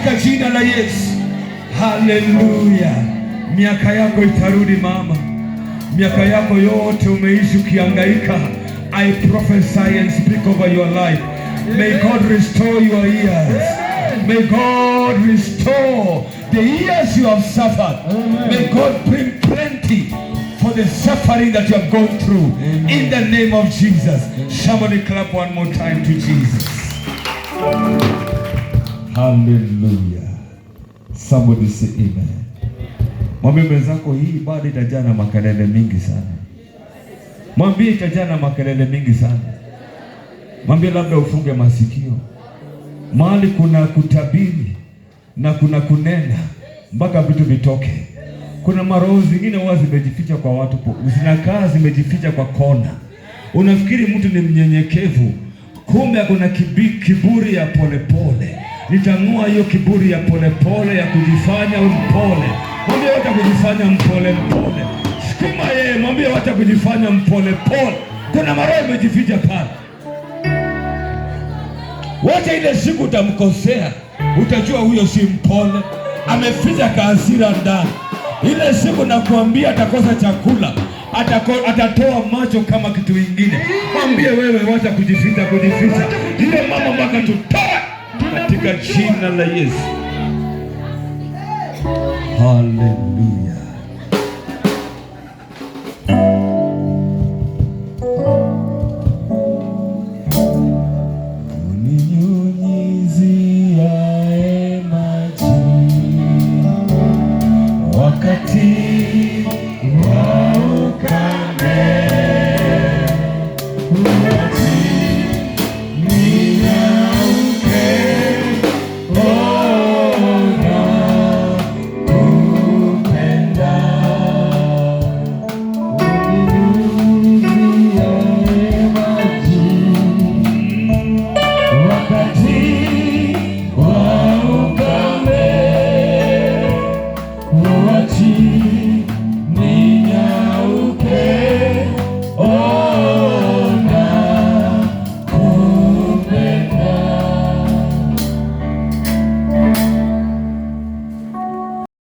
katika jina la Yesu. Haleluya. Miaka yako itarudi mama. Miaka yako yote umeishi ukihangaika. I prophesy and speak over your life. May God restore your years. May God restore the years you have suffered. May God bring plenty for the suffering that you have gone through. In the name of Jesus. Somebody clap one more time to Jesus. Hallelujah. Somebody say amen. Mwambie mwenzako hii ibada itajaa na makelele mingi sana. Mwambie itajaa na makelele mingi sana. Mwambie labda ufunge masikio. Mahali kuna kutabiri na kuna kunena mpaka vitu vitoke. Kuna maroho zingine huwa zimejificha kwa watu, zinakaa zimejificha kwa kona. Unafikiri mtu ni mnyenyekevu, kumbe kuna kiburi ya polepole. Nitang'oa hiyo kiburi ya polepole ya kujifanya mpole. Mwambie wacha kujifanya mpole. Sukuma yeye, mwambie wacha kujifanya mpole. Kuna maroho imejificha pale. Wacha ile siku utamkosea, utajua huyo si mpole, ameficha hasira ndani. Ile siku nakuambia atakosa chakula, atatoa macho kama kitu kingine. Mwambie wewe wacha kujificha. Ile mama mpaka tutoe katika jina la Yesu. Hallelujah.